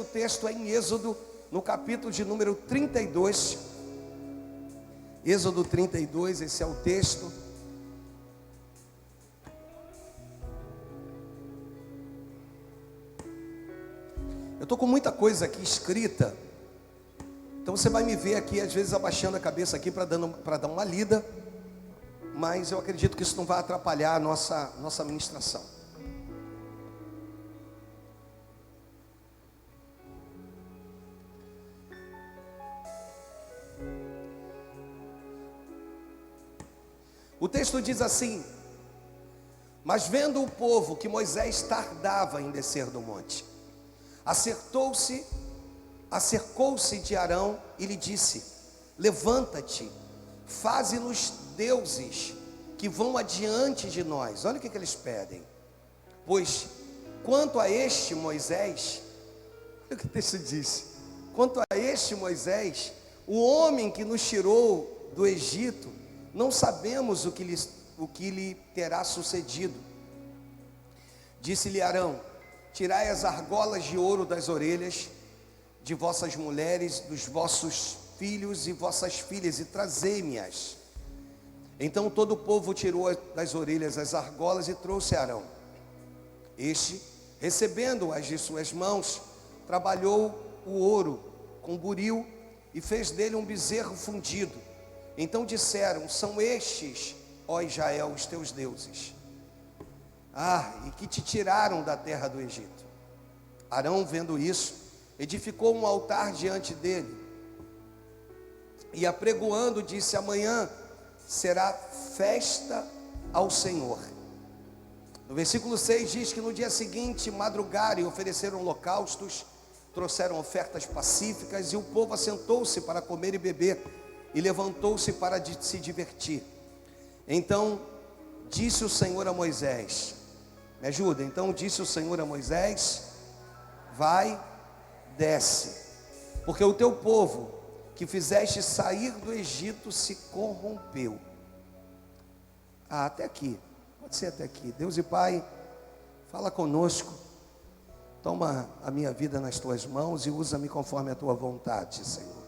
texto é em Êxodo, no capítulo de número 32. Êxodo 32, esse é o texto. Eu estou com muita coisa aqui escrita, então você vai me ver aqui, às vezes abaixando a cabeça aqui para dar uma lida, mas eu acredito que isso não vai atrapalhar a nossa ministração. O texto diz assim: mas vendo o povo que Moisés tardava em descer do monte, acercou-se de Arão e lhe disse: levanta-te, faze-nos deuses que vão adiante de nós. Olha o que eles pedem. Pois quanto a este Moisés, olha o que o texto diz: quanto a este Moisés, o homem que nos tirou do Egito, não sabemos o que lhe terá sucedido. Disse-lhe Arão: tirai as argolas de ouro das orelhas de vossas mulheres, dos vossos filhos e vossas filhas, e trazei-me-as. Então todo o povo tirou das orelhas as argolas e trouxe a Arão. Este, recebendo-as de suas mãos, trabalhou o ouro com buril e fez dele um bezerro fundido. Então disseram: são estes, ó Israel, os teus deuses, e que te tiraram da terra do Egito. Arão, vendo isso, edificou um altar diante dele, e apregoando disse: amanhã será festa ao Senhor. No versículo 6 diz que no dia seguinte madrugaram e ofereceram holocaustos, trouxeram ofertas pacíficas, e o povo assentou-se para comer e beber, e levantou-se para se divertir. Então disse o Senhor a Moisés, me ajuda, então disse o Senhor a Moisés: vai, desce, porque o teu povo que fizeste sair do Egito se corrompeu. Até aqui, pode ser até aqui. Deus e Pai, fala conosco, toma a minha vida nas tuas mãos e usa-me conforme a tua vontade, Senhor.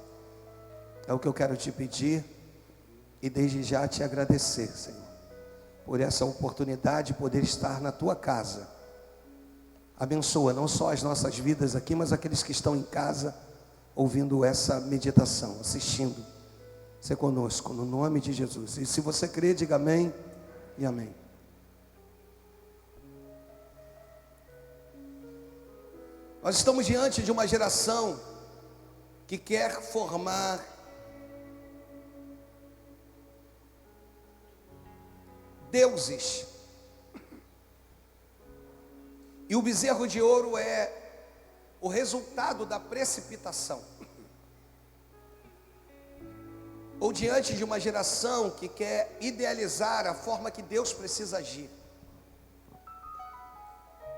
É o que eu quero te pedir e desde já te agradecer, Senhor, por essa oportunidade de poder estar na tua casa. Abençoa não só as nossas vidas aqui, mas aqueles que estão em casa ouvindo essa meditação, assistindo. Ser conosco, no nome de Jesus. E se você crê, diga amém e amém. Nós estamos diante de uma geração que quer formar deuses. E o bezerro de ouro é o resultado da precipitação. Ou diante de uma geração que quer idealizar a forma que Deus precisa agir.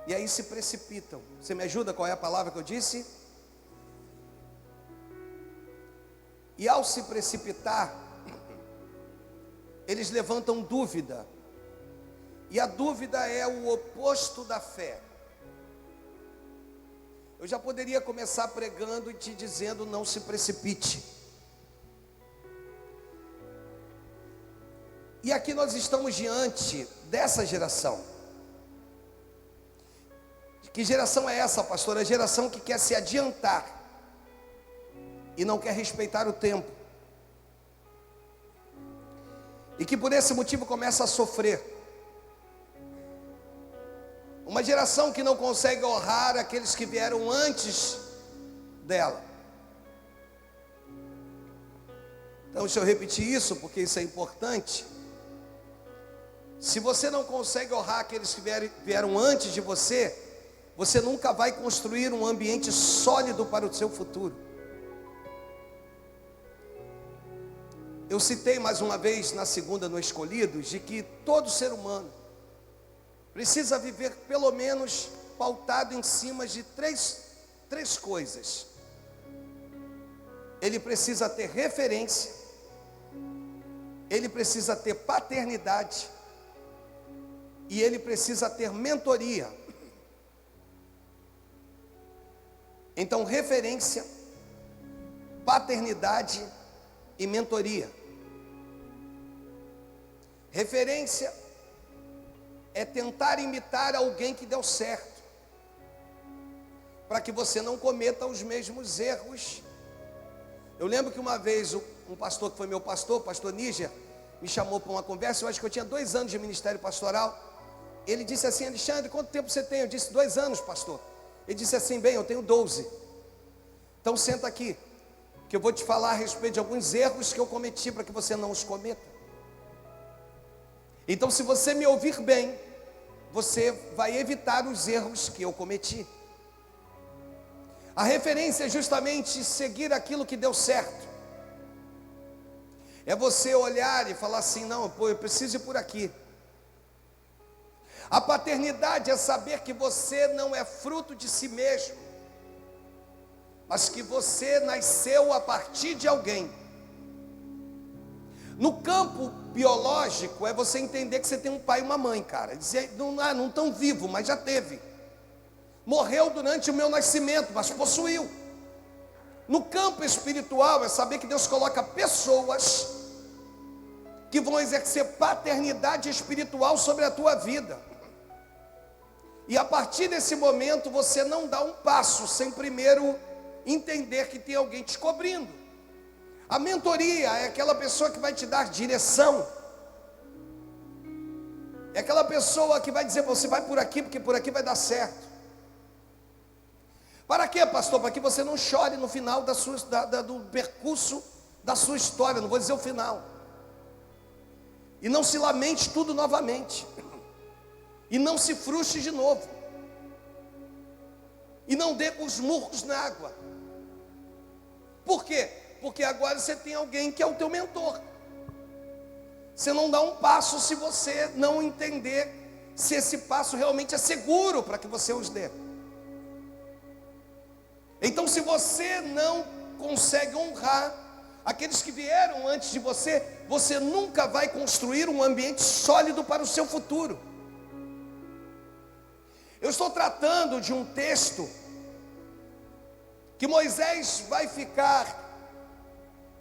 E aí se precipitam. Você me ajuda? Qual é a palavra que eu disse? E ao se precipitar, eles levantam dúvida. E a dúvida é o oposto da fé. Eu já poderia começar pregando e te dizendo: não se precipite. E aqui nós estamos diante dessa geração. Que geração é essa, pastor? A geração que quer se adiantar e não quer respeitar o tempo. E que por esse motivo começa a sofrer. Uma geração que não consegue honrar aqueles que vieram antes dela. Então deixa eu repetir isso, porque isso é importante. Se você não consegue honrar aqueles que vieram antes de você, você nunca vai construir um ambiente sólido para o seu futuro. Eu citei mais uma vez na segunda no Escolhidos, de que todo ser humano precisa viver pelo menos pautado em cima de três coisas. Ele precisa ter referência, ele precisa ter paternidade e ele precisa ter mentoria. Então, referência, paternidade e mentoria. Referência é tentar imitar alguém que deu certo, para que você não cometa os mesmos erros. Eu lembro que uma vez um pastor que foi meu pastor, o pastor Níger, me chamou para uma conversa. Eu acho que eu tinha 2 anos de ministério pastoral. Ele disse assim: Alexandre, quanto tempo você tem? Eu disse: 2 anos, pastor. Ele disse assim: bem, eu tenho 12. Então senta aqui, que eu vou te falar a respeito de alguns erros que eu cometi, para que você não os cometa. Então, se você me ouvir bem, você vai evitar os erros que eu cometi. A referência é justamente seguir aquilo que deu certo. É você olhar e falar assim: não, pô, eu preciso ir por aqui. A paternidade é saber que você não é fruto de si mesmo, mas que você nasceu a partir de alguém. No campo biológico, é você entender que você tem um pai e uma mãe, cara. Dizer, não tão vivo, mas já teve. Morreu durante o meu nascimento, mas possuiu. No campo espiritual, é saber que Deus coloca pessoas que vão exercer paternidade espiritual sobre a tua vida. E a partir desse momento, você não dá um passo sem primeiro entender que tem alguém te cobrindo. A mentoria é aquela pessoa que vai te dar direção. É aquela pessoa que vai dizer: você vai por aqui, porque por aqui vai dar certo. Para quê, pastor? Para que você não chore no final do percurso da sua história. Não vou dizer o final. E não se lamente tudo novamente. E não se frustre de novo. E não dê os murros na água. Por quê? Porque agora você tem alguém que é o teu mentor. Você não dá um passo se você não entender se esse passo realmente é seguro para que você os dê. Então, se você não consegue honrar aqueles que vieram antes de você, você nunca vai construir um ambiente sólido para o seu futuro. Eu estou tratando de um texto que Moisés vai ficar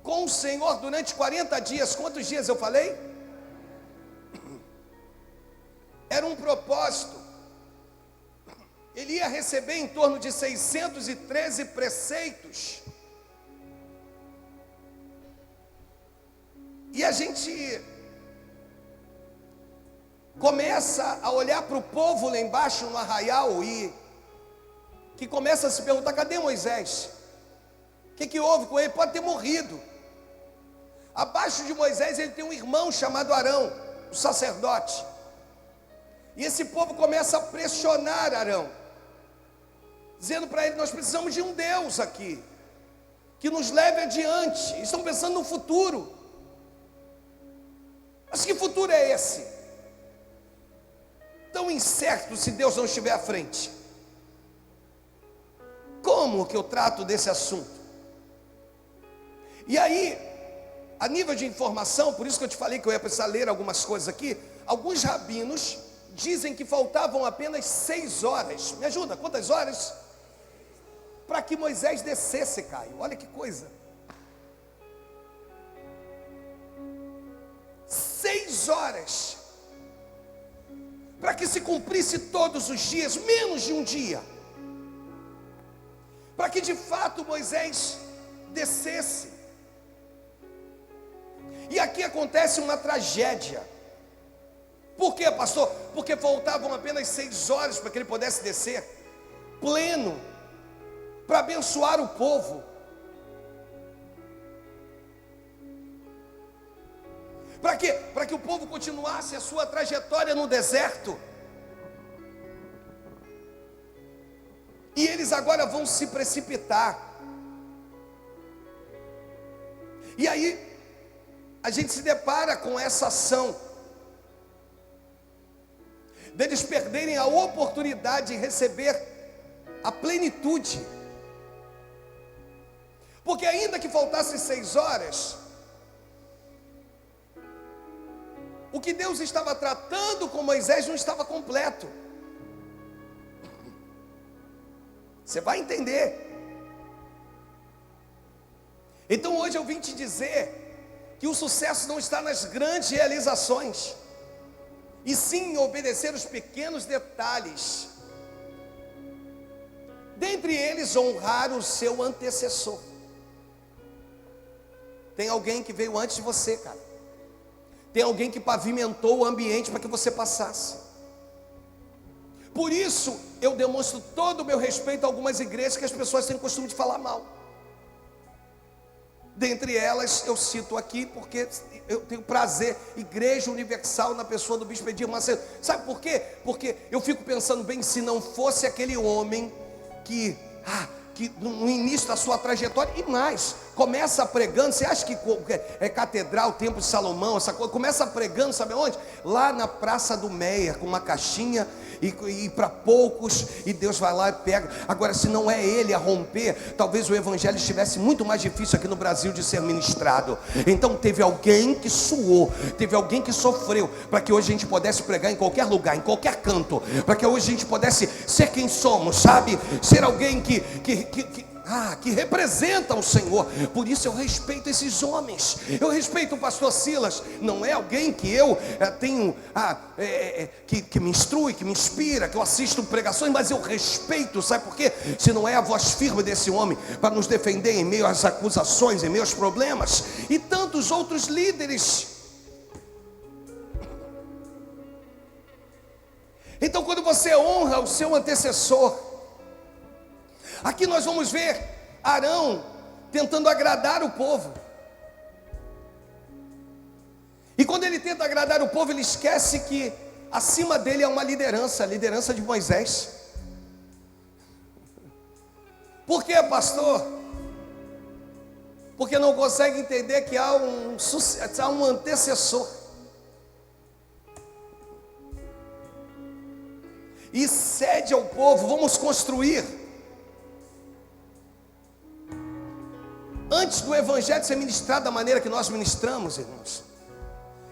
com o Senhor durante 40 dias. Quantos dias eu falei? Era um propósito. Ele ia receber em torno de 613 preceitos. E a gente começa a olhar para o povo lá embaixo no arraial e que começa a se perguntar: cadê Moisés? O que houve com ele? Pode ter morrido. Abaixo de Moisés ele tem um irmão chamado Arão, o sacerdote. E esse povo começa a pressionar Arão, dizendo para ele: nós precisamos de um Deus aqui, que nos leve adiante. Estão pensando no futuro. Mas que futuro é esse? Tão incerto se Deus não estiver à frente. Como que eu trato desse assunto? E aí, a nível de informação, por isso que eu te falei que eu ia precisar ler algumas coisas aqui. Alguns rabinos dizem que faltavam apenas 6 horas. Me ajuda, quantas horas? Para que Moisés descesse, Caio. Olha que coisa. 6 horas. Para que se cumprisse todos os dias, menos de um dia. Para que de fato Moisés descesse. E aqui acontece uma tragédia. Por quê, pastor? Porque faltavam apenas 6 horas para que ele pudesse descer, pleno, para abençoar o povo. Para quê? Para que o povo continuasse a sua trajetória no deserto. E eles agora vão se precipitar. E aí, a gente se depara com essa ação deles perderem a oportunidade de receber a plenitude. Porque ainda que faltasse 6 horas, o que Deus estava tratando com Moisés não estava completo. Você vai entender. Então hoje eu vim te dizer que o sucesso não está nas grandes realizações, e sim em obedecer os pequenos detalhes. Dentre eles, honrar o seu antecessor. Tem alguém que veio antes de você, cara. Tem alguém que pavimentou o ambiente para que você passasse. Por isso, eu demonstro todo o meu respeito a algumas igrejas que as pessoas têm costume de falar mal. Dentre elas, eu cito aqui porque eu tenho prazer, Igreja Universal, na pessoa do Bispo Edir Macedo. Sabe por quê? Porque eu fico pensando bem, se não fosse aquele homem que no início da sua trajetória, e mais, começa pregando. Você acha que é catedral, Templo de Salomão, essa coisa, começa pregando, sabe onde? Lá na Praça do Meia, com uma caixinha, e para poucos, e Deus vai lá e pega. Agora, se não é ele a romper, talvez o evangelho estivesse muito mais difícil aqui no Brasil de ser ministrado. Então teve alguém que suou, teve alguém que sofreu, para que hoje a gente pudesse pregar em qualquer lugar, em qualquer canto, para que hoje a gente pudesse ser quem somos, sabe? Ser alguém que representa o Senhor. Por isso eu respeito esses homens. Eu respeito o pastor Silas. Não é alguém que eu tenho que me instrui, que me inspira, que eu assisto pregações, mas eu respeito. Sabe por quê? Se não é a voz firme desse homem para nos defender em meio às acusações, em meio aos problemas, e tantos outros líderes. Então, quando você honra o seu antecessor, aqui nós vamos ver Arão tentando agradar o povo. E quando ele tenta agradar o povo, ele esquece que acima dele é uma liderança, a liderança de Moisés. Por quê, pastor? Porque não consegue entender que há um antecessor. E cede ao povo, vamos construir. Antes do evangelho ser ministrado da maneira que nós ministramos, irmãos,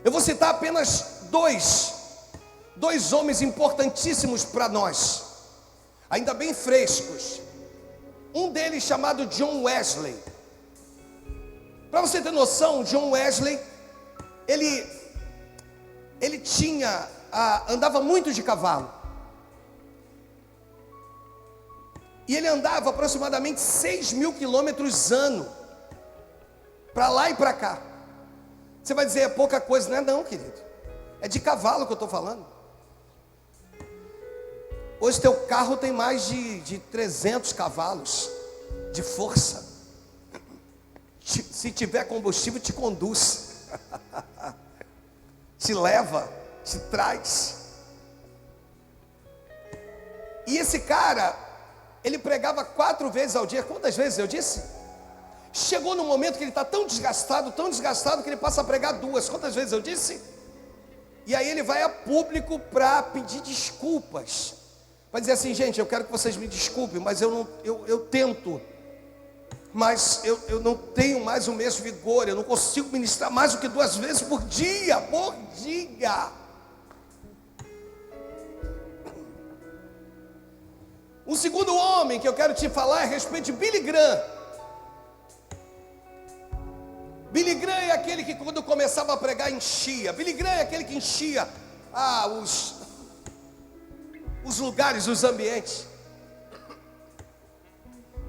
eu vou citar apenas dois homens importantíssimos para nós, ainda bem frescos. Um deles chamado John Wesley. Para você ter noção, John Wesley, ele andava muito de cavalo. E ele andava aproximadamente 6.000 quilômetros ano, para lá e para cá. Você vai dizer, é pouca coisa. Não é não, querido. É de cavalo que eu estou falando. Hoje teu carro tem mais de 300 cavalos de força. Se tiver combustível, te conduz. Te leva, te traz. E esse cara, ele pregava 4 vezes ao dia. Quantas vezes eu disse? Chegou no momento que ele está tão desgastado, que ele passa a pregar 2. Quantas vezes eu disse? E aí ele vai a público para pedir desculpas, para dizer assim, gente, eu quero que vocês me desculpem, mas eu tento, mas eu não tenho mais o mesmo vigor, eu não consigo ministrar mais do que 2 vezes por dia, O segundo homem que eu quero te falar é a respeito de Billy Graham. Billy Graham é aquele que quando começava a pregar enchia. Billy Graham é aquele que enchia os lugares, os ambientes.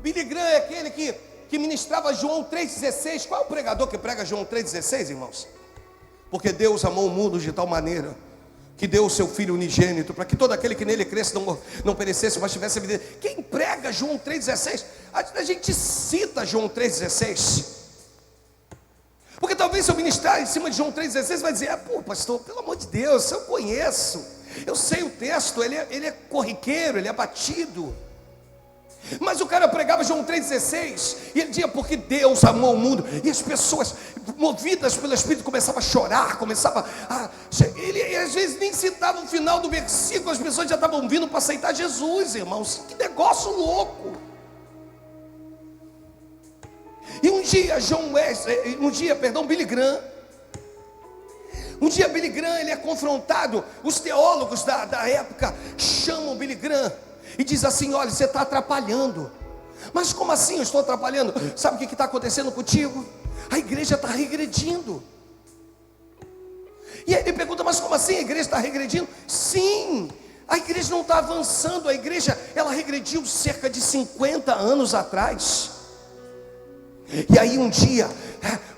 Billy Graham é aquele que ministrava João 3,16. Qual é o pregador que prega João 3,16, irmãos? Porque Deus amou o mundo de tal maneira que deu o seu Filho unigênito, para que todo aquele que nele cresce não perecesse, mas tivesse a vida. Quem prega João 3,16? A gente cita João 3,16. Porque talvez se eu ministrar em cima de João 3,16, vai dizer, pô, pastor, pelo amor de Deus, eu conheço, eu sei o texto, ele é corriqueiro, ele é batido. Mas o cara pregava João 3,16, e ele dizia, porque Deus amou o mundo, e as pessoas, movidas pelo Espírito, começavam a chorar, ele às vezes nem citava o final do versículo, as pessoas já estavam vindo para aceitar Jesus, irmãos, que negócio louco. E Billy Graham, ele é confrontado. Os teólogos da época chamam Billy Graham e diz assim, olha, você está atrapalhando. Mas como assim eu estou atrapalhando? Sabe o que está acontecendo contigo? A igreja está regredindo. E aí ele pergunta, mas como assim a igreja está regredindo? Sim, a igreja não está avançando. A igreja, ela regrediu cerca de 50 anos atrás. E aí um dia,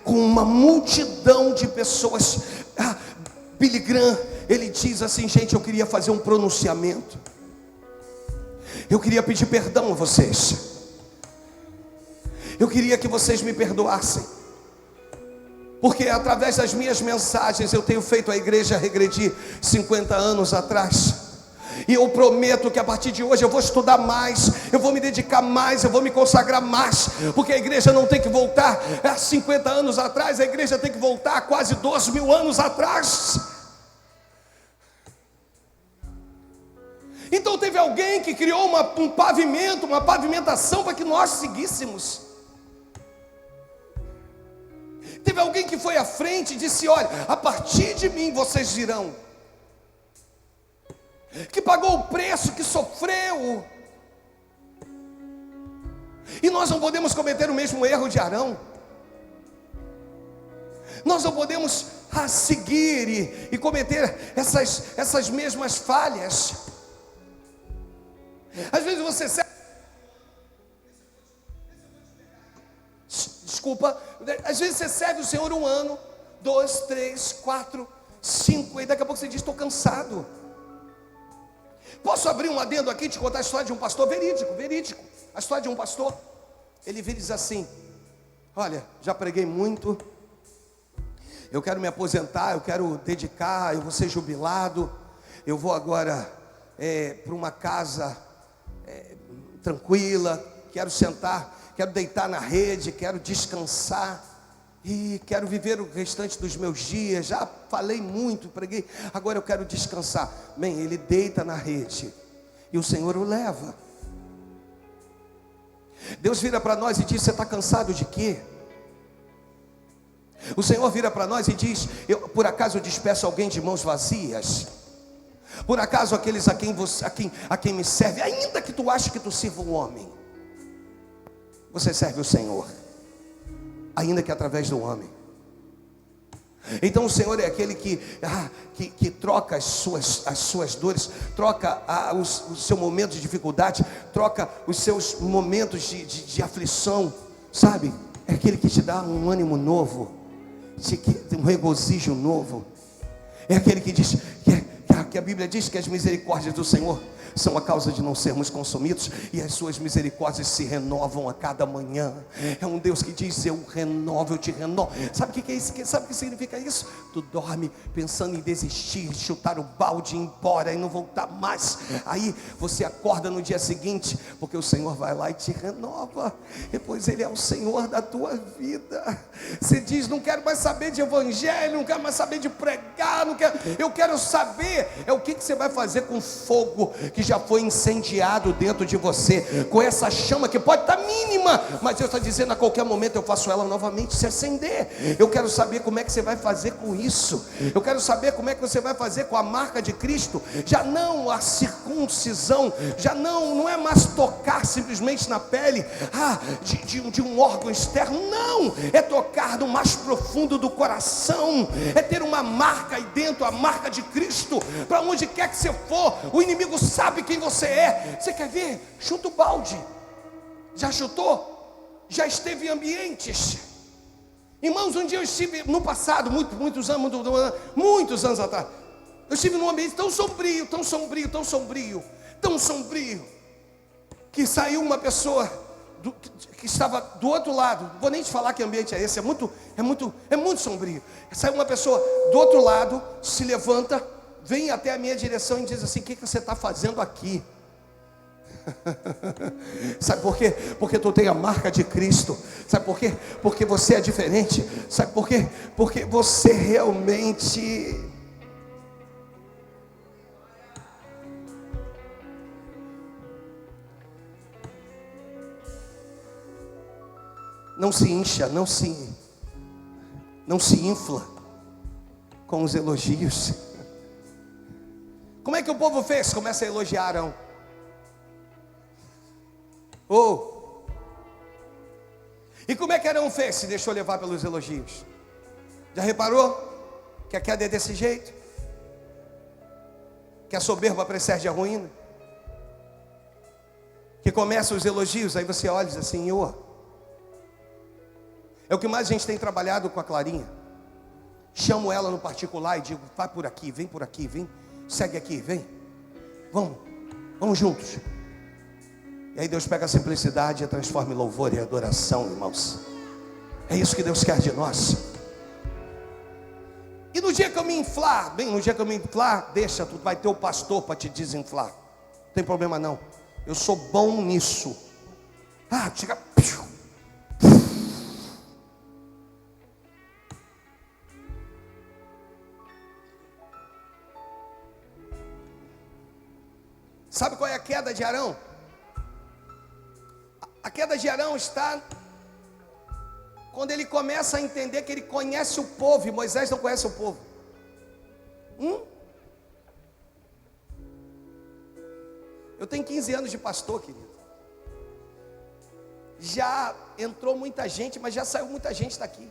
com uma multidão de pessoas, Billy Graham, ele diz assim: gente, eu queria fazer um pronunciamento. Eu queria pedir perdão a vocês. Eu queria que vocês me perdoassem, porque através das minhas mensagens eu tenho feito a igreja regredir 50 anos atrás. E eu prometo que a partir de hoje eu vou estudar mais, eu vou me dedicar mais, eu vou me consagrar mais, porque a igreja não tem que voltar a 50 anos atrás, a igreja tem que voltar a quase 2.000 anos atrás. Então teve alguém que criou um pavimento, uma pavimentação para que nós seguíssemos. Teve alguém que foi à frente e disse: olha, a partir de mim vocês virão. Que pagou o preço, que sofreu. E nós não podemos cometer o mesmo erro de Arão. Nós não podemos seguir e cometer essas mesmas falhas. Às vezes você serve... Desculpa. Às vezes você serve o Senhor 1 ano, 2, 3, 4, 5, e daqui a pouco você diz: estou cansado. Posso abrir um adendo aqui e te contar a história de um pastor verídico. A história de um pastor. Ele vira e diz assim: olha, já preguei muito, eu quero me aposentar, eu quero dedicar, eu vou ser jubilado, eu vou agora para uma casa tranquila, quero sentar, quero deitar na rede, quero descansar e quero viver o restante dos meus dias. Já falei muito, preguei, agora eu quero descansar. Bem, ele deita na rede e o Senhor o leva. Deus vira para nós e diz: você está cansado de quê? O Senhor vira para nós e diz: por acaso eu despeço alguém de mãos vazias? Por acaso aqueles a quem me serve, ainda que tu aches que tu sirva um homem, você serve o Senhor, ainda que através do homem. Então o Senhor é aquele que troca as suas dores, troca o seu momento de dificuldade, troca os seus momentos de aflição, sabe? É aquele que te dá um ânimo novo, um regozijo novo. É aquele que diz que a Bíblia diz que as misericórdias do Senhor são a causa de não sermos consumidos, e as suas misericórdias se renovam a cada manhã. É um Deus que diz: eu renovo, eu te renovo. Sabe o que é isso? Sabe o que significa isso? Tu dorme pensando em desistir, chutar o balde, ir embora e não voltar mais. Aí você acorda no dia seguinte, porque o Senhor vai lá e te renova. Depois Ele é o Senhor da tua vida. Você diz: não quero mais saber de evangelho, não quero mais saber de pregar, eu quero saber o que você vai fazer com o fogo que já foi incendiado dentro de você, com essa chama que pode estar mínima, mas Deus está dizendo: a qualquer momento eu faço ela novamente se acender. Eu quero saber como é que você vai fazer com isso. Eu quero saber como é que você vai fazer com a marca de Cristo. Já não a circuncisão, já não é mais tocar simplesmente na pele de um órgão externo. Não, é tocar no mais profundo do coração, é ter uma marca aí dentro, a marca de Cristo. Para onde quer que você for, o inimigo sabe quem você é. Você quer ver? Chuta o balde. Já chutou? Já esteve em ambientes. Irmãos, um dia eu estive no passado, muitos anos atrás, eu estive num ambiente tão sombrio, que saiu uma pessoa que estava do outro lado. Não vou nem te falar que ambiente é esse, é muito sombrio. Saiu uma pessoa do outro lado, se levanta, vem até a minha direção e diz assim: o que você está fazendo aqui? Sabe por quê? Porque tu tem a marca de Cristo. Sabe por quê? Porque você é diferente. Sabe por quê? Porque você realmente... não se incha, não se infla com os elogios. Como é que o povo fez? Começa a elogiar Arão. E como é que Arão fez? Se deixou levar pelos elogios. Já reparou que a queda é desse jeito? Que a soberba precede a ruína? Que começam os elogios, aí você olha e diz assim, é o que mais a gente tem trabalhado com a Clarinha. Chamo ela no particular e digo, vai por aqui, vem, segue aqui, vem. Vamos juntos. E aí Deus pega a simplicidade e a transforma em louvor e adoração, irmãos. É isso que Deus quer de nós. E no dia que eu me inflar, deixa, tu vai ter o pastor para te desinflar. Não tem problema não. Eu sou bom nisso. Chega. Sabe qual é a queda de Arão? A queda de Arão está quando ele começa a entender que ele conhece o povo e Moisés não conhece o povo. Eu tenho 15 anos de pastor, querido. Já entrou muita gente, mas já saiu muita gente daqui.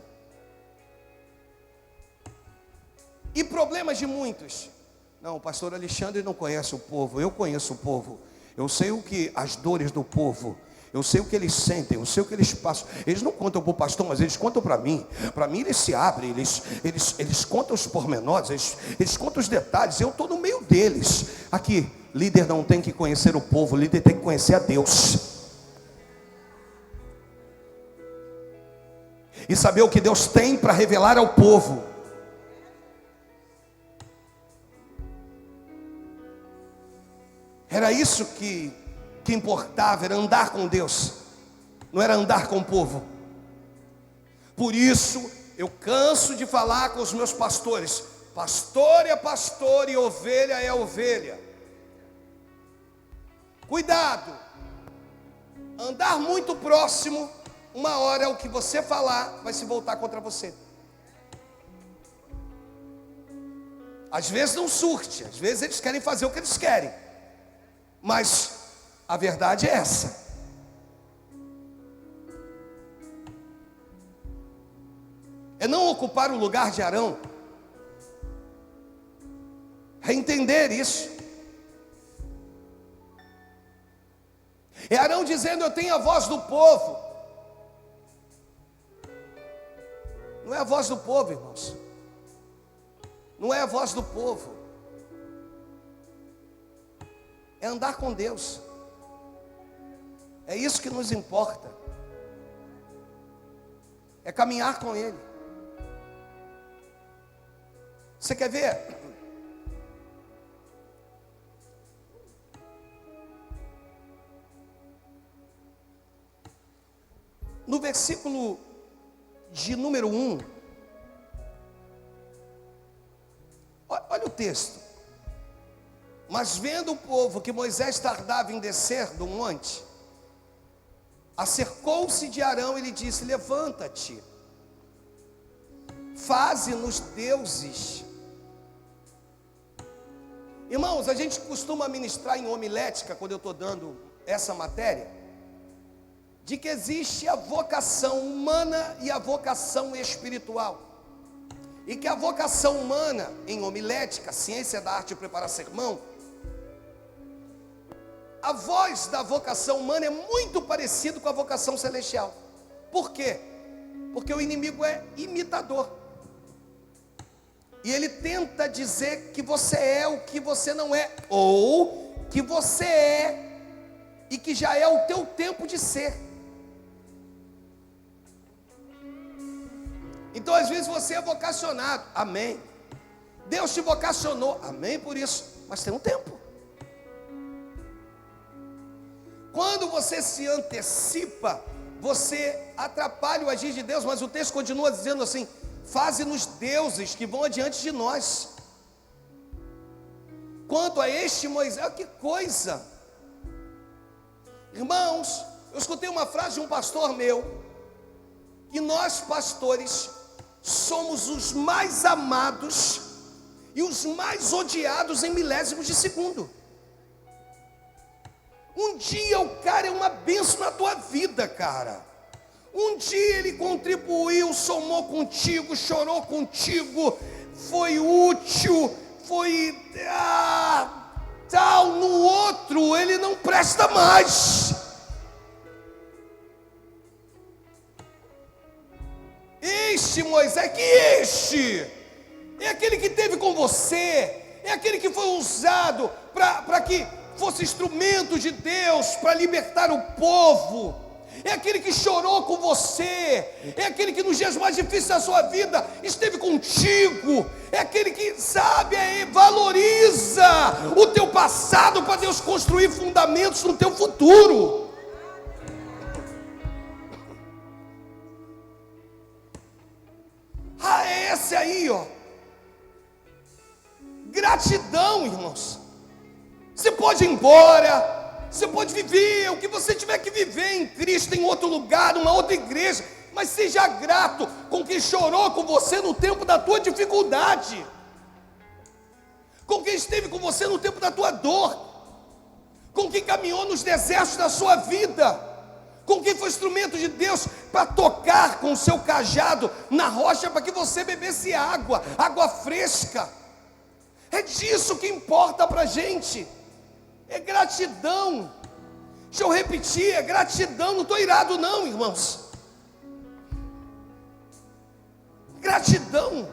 E problemas de muitos. Não, o pastor Alexandre não conhece o povo. Eu conheço o povo. Eu sei as dores do povo. Eu sei o que eles sentem, eu sei o que eles passam. Eles não contam para o pastor, mas eles contam para mim. Para mim eles se abrem, eles contam os pormenores, eles contam os detalhes. Eu estou no meio deles. Aqui, líder não tem que conhecer o povo, líder tem que conhecer a Deus. E saber o que Deus tem para revelar ao povo. Era isso que importava, era andar com Deus, não era andar com o povo. Por isso eu canso de falar com os meus pastores: pastor é pastor e ovelha é ovelha. Cuidado, andar muito próximo, uma hora o que você falar vai se voltar contra você. Às vezes não surte, às vezes eles querem fazer o que eles querem, mas a verdade é essa. É não ocupar o lugar de Arão. É entender isso. É Arão dizendo: eu tenho a voz do povo. Não é a voz do povo, irmãos. Não é a voz do povo. É andar com Deus. É isso que nos importa. É caminhar com Ele. Você quer ver? No versículo de número 1, olha o texto. Mas vendo o povo que Moisés tardava em descer do monte, acercou-se de Arão e lhe disse: levanta-te, faze-nos deuses. Irmãos, a gente costuma ministrar em homilética, quando eu estou dando essa matéria, de que existe a vocação humana e a vocação espiritual. E que a vocação humana, em homilética, ciência da arte de preparar sermão, a voz da vocação humana é muito parecido com a vocação celestial. Por quê? Porque o inimigo é imitador. E ele tenta dizer que você é o que você não é, ou que você é e que já é o teu tempo de ser. Então às vezes você é vocacionado, amém. Deus te vocacionou, amém por isso, mas tem um tempo. Quando você se antecipa, você atrapalha o agir de Deus. Mas o texto continua dizendo assim: faze-nos deuses que vão adiante de nós. Quanto a este Moisés, que coisa! Irmãos, eu escutei uma frase de um pastor meu, que nós pastores somos os mais amados e os mais odiados em milésimos de segundo. Um dia o cara é uma bênção na tua vida, cara. Um dia ele contribuiu, somou contigo, chorou contigo, foi útil, foi tal, no outro ele não presta mais. Este Moisés, é aquele que teve com você, é aquele que foi usado para que fosse instrumento de Deus para libertar o povo, é aquele que chorou com você, é aquele que nos dias mais difíceis da sua vida esteve contigo, é aquele que sabe, valoriza o teu passado para Deus construir fundamentos no teu futuro. É esse aí, gratidão, irmãos. Você pode ir embora, você pode viver o que você tiver que viver em Cristo, em outro lugar, numa outra igreja, mas seja grato com quem chorou com você no tempo da tua dificuldade, com quem esteve com você no tempo da tua dor, com quem caminhou nos desertos da sua vida, com quem foi instrumento de Deus para tocar com o seu cajado na rocha para que você bebesse água fresca. É disso que importa para a gente, é gratidão. Deixa eu repetir, é gratidão, não estou irado não, irmãos. Gratidão.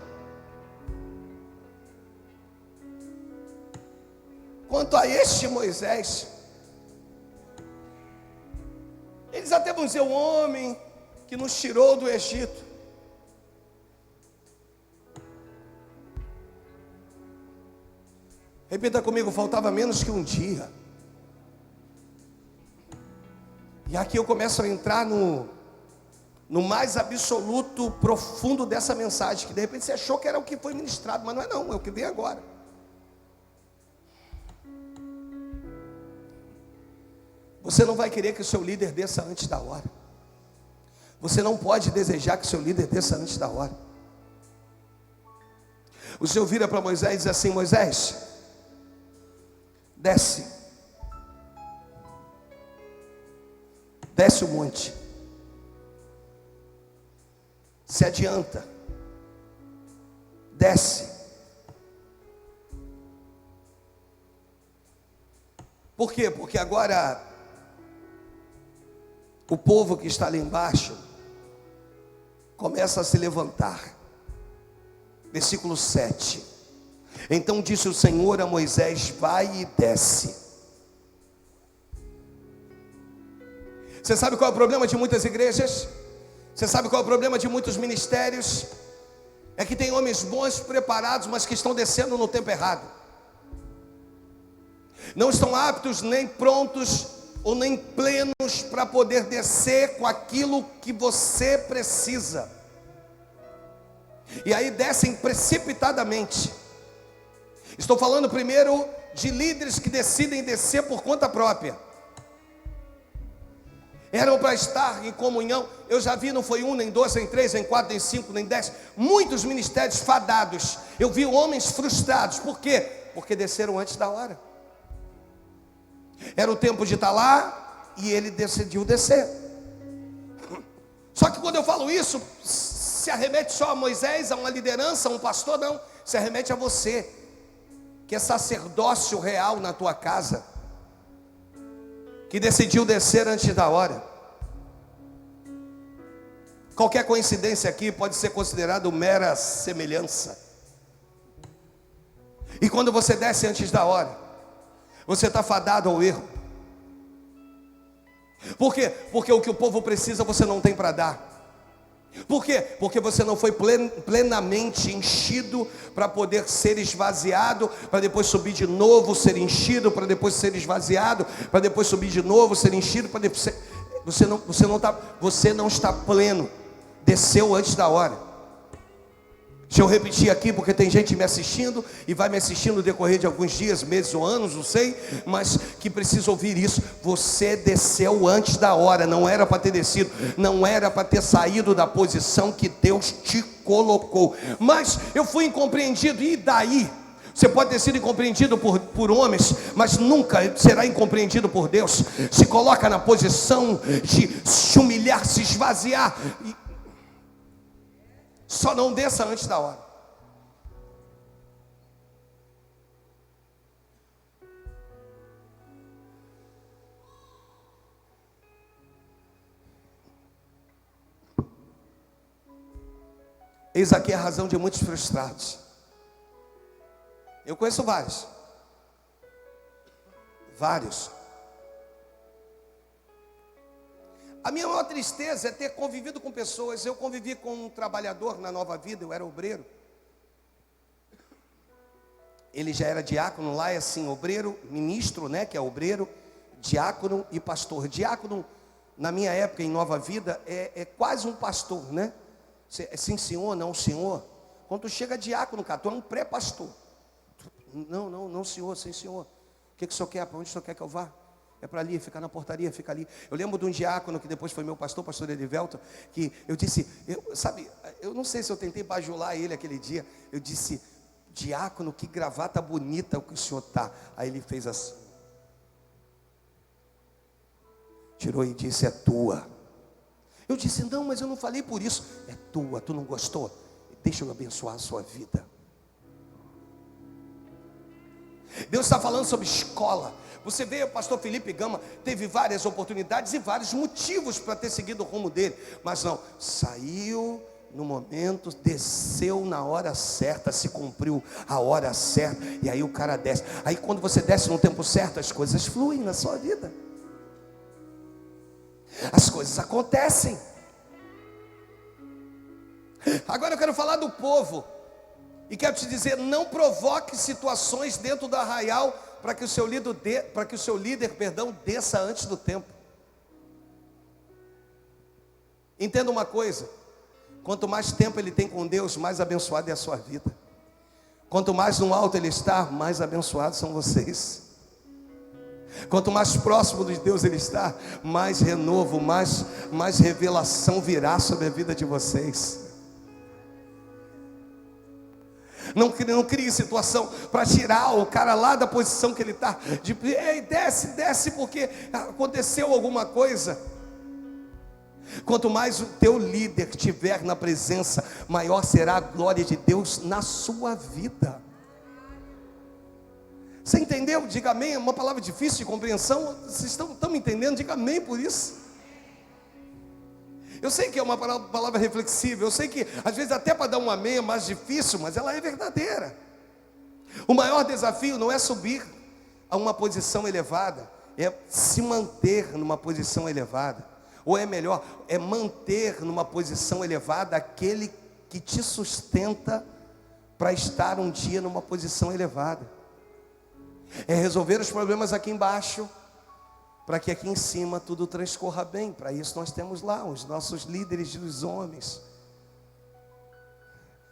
Quanto a este Moisés, eles até vão dizer, o homem que nos tirou do Egito. Repita comigo, faltava menos que um dia. E aqui eu começo a entrar no mais absoluto, profundo dessa mensagem, que de repente você achou que era o que foi ministrado, mas não é não, é o que vem agora. Você não vai querer que o seu líder desça antes da hora. Você não pode desejar que o seu líder desça antes da hora. O Senhor vira para Moisés e diz assim, Moisés, desce o monte, se adianta, desce. Por quê? Porque agora o povo que está ali embaixo começa a se levantar. Versículo 7. Então disse o Senhor a Moisés, vai e desce. Você sabe qual é o problema de muitas igrejas? Você sabe qual é o problema de muitos ministérios? É que tem homens bons, preparados, mas que estão descendo no tempo errado. Não estão aptos, nem prontos, ou nem plenos para poder descer com aquilo que você precisa. E aí descem precipitadamente. Estou falando primeiro de líderes que decidem descer por conta própria. Eram para estar em comunhão. Eu já vi, não foi um, nem dois, nem três, nem quatro, nem cinco, nem 10. Muitos ministérios fadados. Eu vi homens frustrados. Por quê? Porque desceram antes da hora. Era o tempo de estar lá e ele decidiu descer. Só que quando eu falo isso, se arremete só a Moisés, a uma liderança, a um pastor, não. Se arremete a você, que é sacerdócio real na tua casa, que decidiu descer antes da hora. Qualquer coincidência aqui pode ser considerado mera semelhança. E quando você desce antes da hora, você está fadado ao erro. Por quê? Porque o que o povo precisa você não tem para dar. Por quê? Porque você não foi plenamente enchido para poder ser esvaziado, para depois subir de novo, ser enchido, para depois ser esvaziado, para depois subir de novo, ser enchido, para depois você não está pleno. Desceu antes da hora. Deixa eu repetir aqui, porque tem gente me assistindo e vai me assistindo no decorrer de alguns dias, meses ou anos, não sei, mas que precisa ouvir isso. Você desceu antes da hora, não era para ter descido, não era para ter saído da posição que Deus te colocou. Mas eu fui incompreendido, e daí? Você pode ter sido incompreendido por homens, mas nunca será incompreendido por Deus. Se coloca na posição de se humilhar, se esvaziar. Só não desça antes da hora. Eis aqui a razão de muitos frustrados. Eu conheço vários. Vários. A minha maior tristeza é ter convivido com pessoas. Eu convivi com um trabalhador na Nova Vida, eu era obreiro. Ele já era diácono lá, é assim, obreiro, ministro, né, que é obreiro, diácono e pastor. Diácono, na minha época, em Nova Vida, é quase um pastor, né? Sim, senhor, não, senhor. Quando tu chega diácono, cara, tu é um pré-pastor. Não, senhor, sim, senhor. O que o senhor quer? Para onde o senhor quer que eu vá? É para ali, ficar na portaria, fica ali. Eu lembro de um diácono que depois foi meu pastor, pastor Edivelto, que eu disse, eu não sei se eu tentei bajular ele aquele dia. Eu disse, diácono, que gravata bonita o que o senhor tá. Aí ele fez assim. Tirou e disse, é tua. Eu disse, não, mas eu não falei por isso. É tua, tu não gostou? Deixa eu abençoar a sua vida. Deus está falando sobre escola. Você vê, o pastor Felipe Gama teve várias oportunidades e vários motivos para ter seguido o rumo dele. Mas não, saiu no momento, desceu na hora certa, se cumpriu a hora certa. E aí o cara desce. Aí quando você desce no tempo certo, as coisas fluem na sua vida. As coisas acontecem. Agora eu quero falar do povo. E quero te dizer, não provoque situações dentro do arraial para que o seu líder, desça antes do tempo. Entenda uma coisa, quanto mais tempo ele tem com Deus, mais abençoada é a sua vida. Quanto mais no alto ele está, mais abençoados são vocês. Quanto mais próximo de Deus ele está, mais renovo, mais revelação virá sobre a vida de vocês. Não crie situação para tirar o cara lá da posição que ele está. Ei, desce porque aconteceu alguma coisa. Quanto mais o teu líder estiver na presença, maior será a glória de Deus na sua vida. Você entendeu? Diga amém. É uma palavra difícil de compreensão. Vocês estão me entendendo? Diga amém por isso. Eu sei que é uma palavra reflexiva. Eu sei que às vezes até para dar um amém é mais difícil, mas ela é verdadeira. O maior desafio não é subir a uma posição elevada, é se manter numa posição elevada. Ou é melhor, é manter numa posição elevada aquele que te sustenta para estar um dia numa posição elevada. É resolver os problemas aqui embaixo, para que aqui em cima tudo transcorra bem. Para isso nós temos lá os nossos líderes dos homens,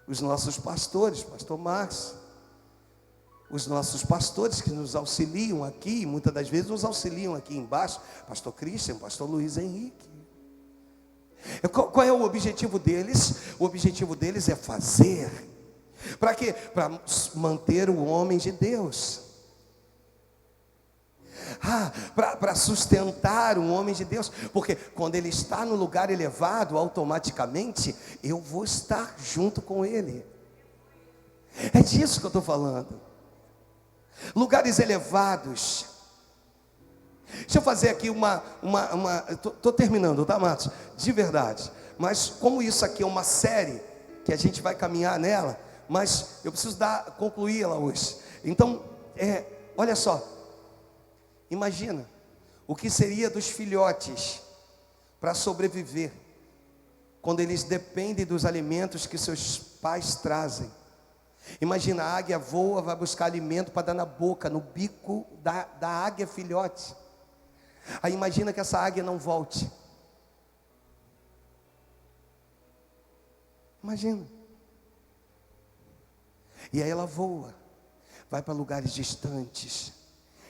os nossos pastores, pastor Márcio, os nossos pastores que nos auxiliam aqui, muitas das vezes nos auxiliam aqui embaixo, pastor Christian, pastor Luiz Henrique. Qual é o objetivo deles? O objetivo deles é fazer. Para quê? Para manter o homem de Deus. Para sustentar um homem de Deus, porque quando ele está no lugar elevado, automaticamente eu vou estar junto com ele. É disso que eu estou falando. Lugares elevados. Deixa eu fazer aqui estou terminando, tá, Matos? De verdade. Mas como isso aqui é uma série que a gente vai caminhar nela, mas eu preciso concluir ela hoje. Então, olha só. Imagina o que seria dos filhotes para sobreviver quando eles dependem dos alimentos que seus pais trazem. Imagina, a águia voa, vai buscar alimento para dar na boca, no bico da águia filhote. Aí imagina que essa águia não volte. Imagina. E aí ela voa, vai para lugares distantes.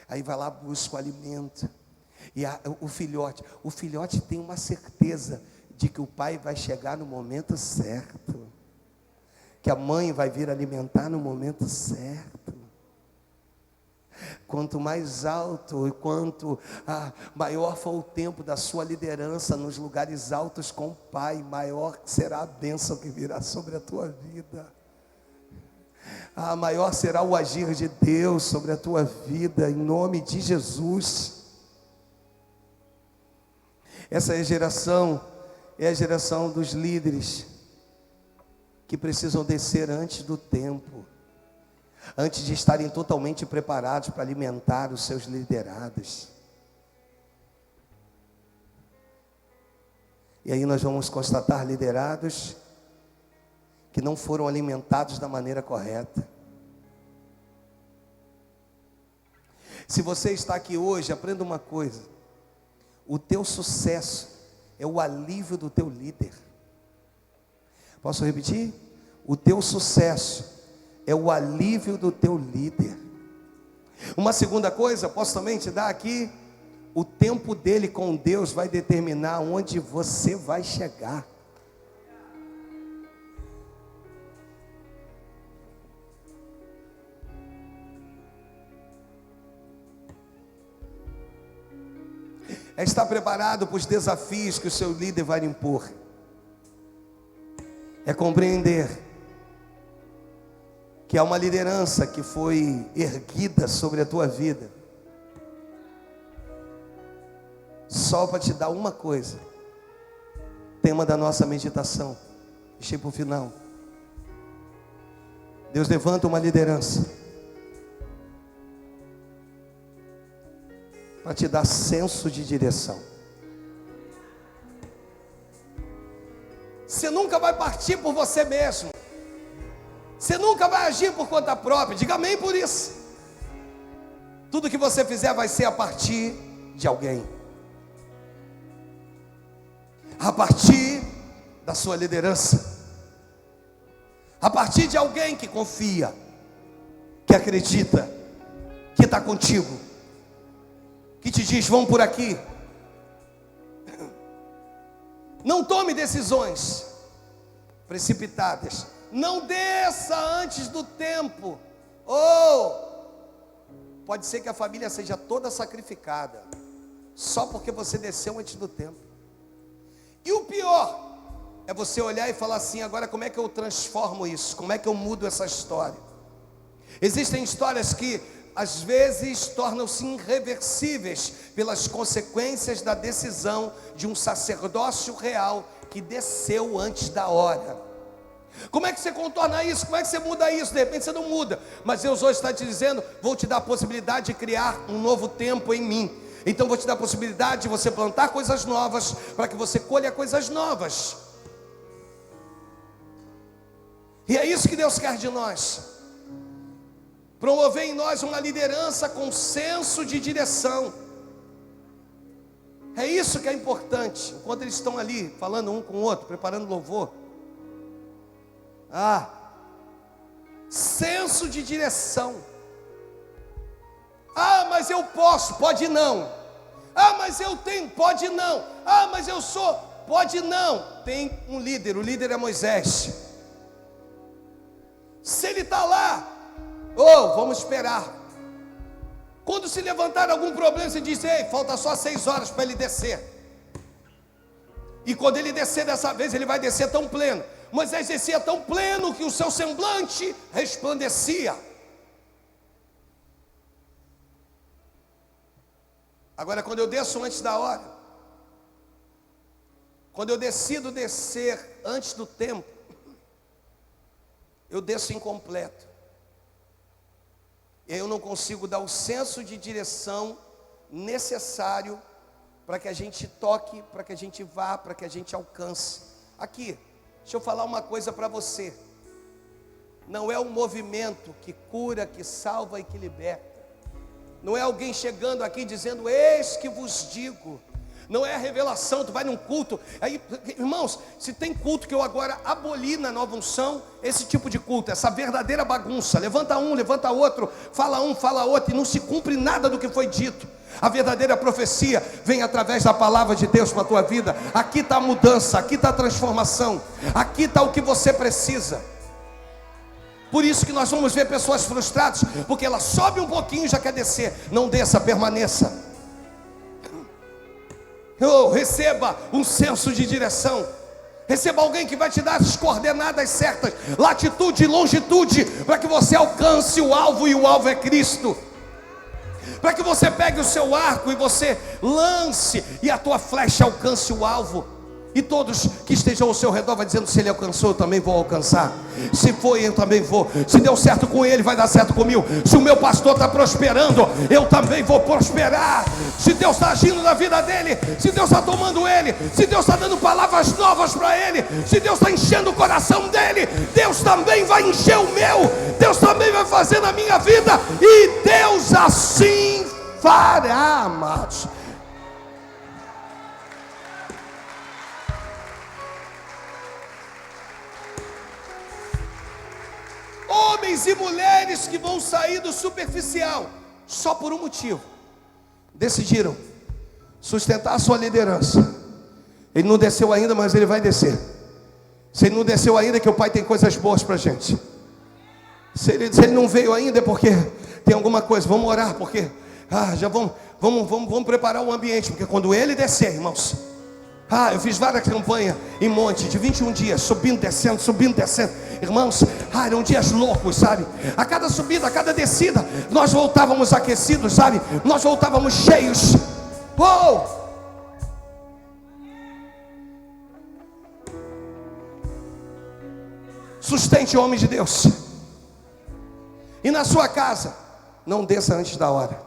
Aí vai lá, busca o alimento. E o filhote tem uma certeza de que o pai vai chegar no momento certo, que a mãe vai vir alimentar no momento certo. Quanto mais alto e quanto maior for o tempo da sua liderança nos lugares altos com o Pai, maior será a bênção que virá sobre a tua vida. Maior será o agir de Deus sobre a tua vida, em nome de Jesus. Essa geração é a geração dos líderes que precisam descer antes do tempo, antes de estarem totalmente preparados para alimentar os seus liderados. E aí nós vamos constatar liderados que não foram alimentados da maneira correta. Se você está aqui hoje, aprenda uma coisa: o teu sucesso é o alívio do teu líder. Posso repetir? O teu sucesso é o alívio do teu líder. Uma segunda coisa, posso também te dar aqui: o tempo dele com Deus vai determinar onde você vai chegar. É estar preparado para os desafios que o seu líder vai impor. É compreender que há uma liderança que foi erguida sobre a tua vida só para te dar uma coisa. Tema da nossa meditação. Deixei para o final. Deus levanta uma liderança para te dar senso de direção. Você nunca vai partir por você mesmo. Você nunca vai agir por conta própria. Diga amém por isso. Tudo que você fizer vai ser a partir de alguém. A partir da sua liderança. A partir de alguém que confia, que acredita, que está contigo, que te diz: vamos por aqui. Não tome decisões precipitadas. Não desça antes do tempo. Pode ser que a família seja toda sacrificada só porque você desceu antes do tempo. E o pior é você olhar e falar assim: agora como é que eu transformo isso? Como é que eu mudo essa história? Existem histórias que às vezes tornam-se irreversíveis pelas consequências da decisão de um sacerdócio real que desceu antes da hora. Como é que você contorna isso? Como é que você muda isso? De repente você não muda, mas Deus hoje está te dizendo: vou te dar a possibilidade de criar um novo tempo em mim. Então vou te dar a possibilidade de você plantar coisas novas, para que você colha coisas novas. E é isso que Deus quer de nós. Promover em nós uma liderança com senso de direção. É isso que é importante. Enquanto eles estão ali falando um com o outro, preparando louvor, senso de direção. Mas eu posso, pode não. Mas eu tenho, pode não. Mas eu sou, pode não. Tem um líder, o líder é Moisés. Se ele está lá, vamos esperar. Quando se levantar algum problema, você diz: ei, falta só 6 horas para ele descer. E quando ele descer dessa vez, ele vai descer tão pleno. Moisés descia tão pleno que o seu semblante resplandecia. Agora, quando eu desço antes da hora, quando eu decido descer antes do tempo, eu desço incompleto. Eu não consigo dar o senso de direção necessário para que a gente toque, para que a gente vá, para que a gente alcance. Aqui, deixa eu falar uma coisa para você. Não é um movimento que cura, que salva e que liberta. Não é alguém chegando aqui dizendo: eis que vos digo. Não é a revelação, tu vai num culto. Aí, irmãos, se tem culto que eu agora aboli na nova unção, esse tipo de culto, essa verdadeira bagunça. Levanta um, levanta outro, fala um, fala outro, e não se cumpre nada do que foi dito. A verdadeira profecia vem através da palavra de Deus para a tua vida. Aqui está a mudança, aqui está a transformação, aqui está o que você precisa. Por isso que nós vamos ver pessoas frustradas, porque ela sobe um pouquinho e já quer descer. Não desça, permaneça. Receba um senso de direção. Receba alguém que vai te dar as coordenadas certas, latitude e longitude, para que você alcance o alvo, e o alvo é Cristo. Para que você pegue o seu arco e você lance, e a tua flecha alcance o alvo. E todos que estejam ao seu redor vai dizendo: se ele alcançou, eu também vou alcançar. Se foi, eu também vou. Se deu certo com ele, vai dar certo comigo. Se o meu pastor está prosperando, eu também vou prosperar. Se Deus está agindo na vida dele, se Deus está tomando ele, se Deus está dando palavras novas para ele, se Deus está enchendo o coração dele, Deus também vai encher o meu. Deus também vai fazer na minha vida. E Deus assim fará, amados. Homens e mulheres que vão sair do superficial só por um motivo: decidiram sustentar a sua liderança. Ele não desceu ainda, mas ele vai descer. Se ele não desceu ainda, é que o Pai tem coisas boas para a gente. Se ele não veio ainda, é porque tem alguma coisa. Vamos orar, porque já vamos preparar o ambiente, porque quando ele descer, irmãos, eu fiz várias campanhas em monte de 21 dias, subindo, descendo, irmãos, eram dias loucos, sabe? A cada subida, a cada descida, nós voltávamos aquecidos, sabe? Nós voltávamos cheios. Sustente o homem de Deus. E na sua casa, não desça antes da hora.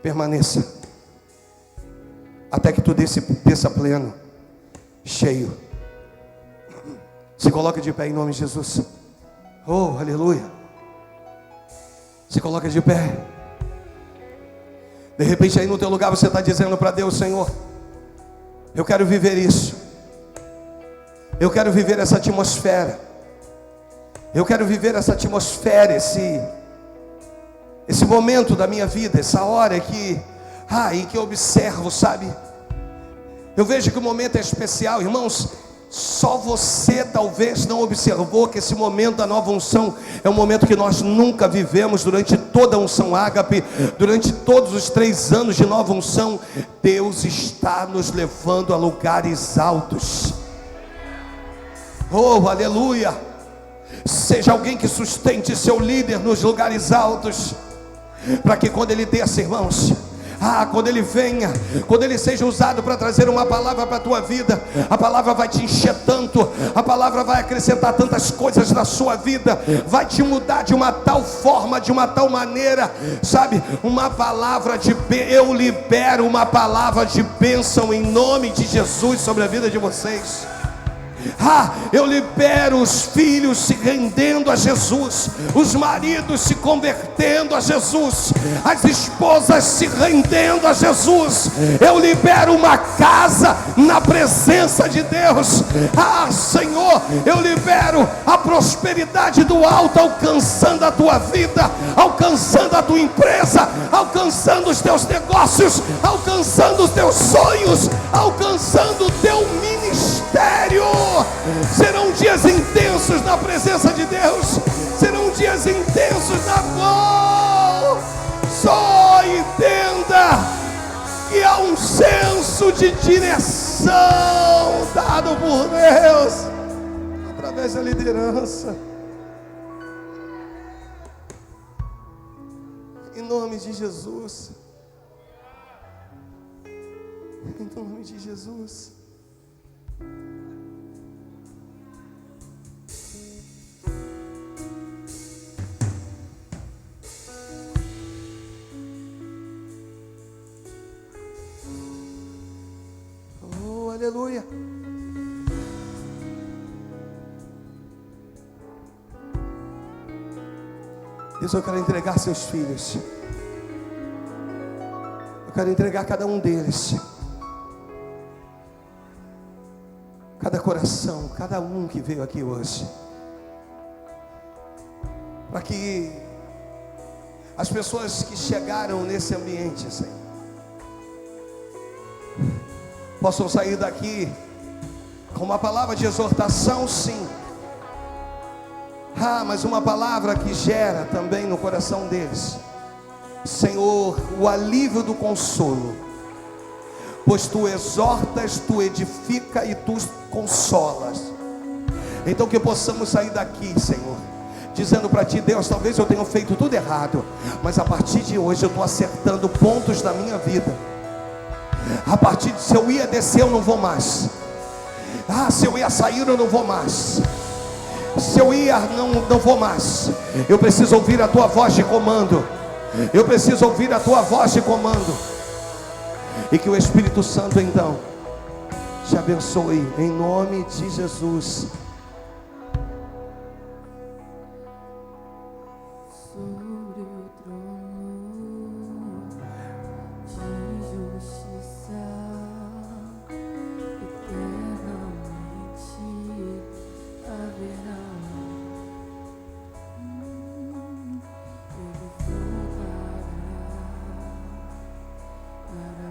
Permaneça até que tu desça pleno, cheio. Se coloca de pé em nome de Jesus. Aleluia. Se coloca de pé. De repente aí no teu lugar você está dizendo para Deus: Senhor, eu quero viver isso. Eu quero viver essa atmosfera. Eu quero viver essa atmosfera, esse momento da minha vida, essa hora em que eu observo, sabe? Eu vejo que o momento é especial, irmãos. Só você talvez não observou que esse momento da nova unção é um momento que nós nunca vivemos durante toda a unção ágape, durante todos os 3 anos de nova unção. Deus está nos levando a lugares altos. Aleluia. Seja alguém que sustente seu líder nos lugares altos, para que quando ele desça, irmãos, quando ele venha, quando ele seja usado para trazer uma palavra para a tua vida, a palavra vai te encher tanto, a palavra vai acrescentar tantas coisas na sua vida, vai te mudar de uma tal forma, de uma tal maneira, sabe? Uma palavra eu libero uma palavra de bênção em nome de Jesus sobre a vida de vocês. Eu libero os filhos se rendendo a Jesus, os maridos se convertendo a Jesus, as esposas se rendendo a Jesus. Eu libero uma casa na presença de Deus. Senhor, eu libero a prosperidade do alto alcançando a tua vida, alcançando a tua empresa, alcançando os teus negócios, alcançando os teus sonhos, alcançando o teu ministério. Serão dias intensos na presença de Deus. Serão dias intensos na mão. Só entenda que há um senso de direção dado por Deus através da liderança. Em nome de Jesus. Em nome de Jesus. Aleluia. Deus, eu quero entregar seus filhos. Eu quero entregar cada um deles, cada coração, cada um que veio aqui hoje, para que as pessoas que chegaram nesse ambiente, Senhor, possam sair daqui com uma palavra de exortação, sim, Mas uma palavra que gera também no coração deles, Senhor, o alívio do consolo, pois tu exortas, tu edifica e tu consolas. Então que possamos sair daqui, Senhor, dizendo para ti: Deus, talvez eu tenha feito tudo errado, mas a partir de hoje eu estou acertando pontos da minha vida. A partir de, se eu ia descer, eu não vou mais. Se eu ia sair, eu não vou mais. Se eu ia, não vou mais. Eu preciso ouvir a tua voz de comando. Eu preciso ouvir a tua voz de comando. E que o Espírito Santo então te abençoe em nome de Jesus.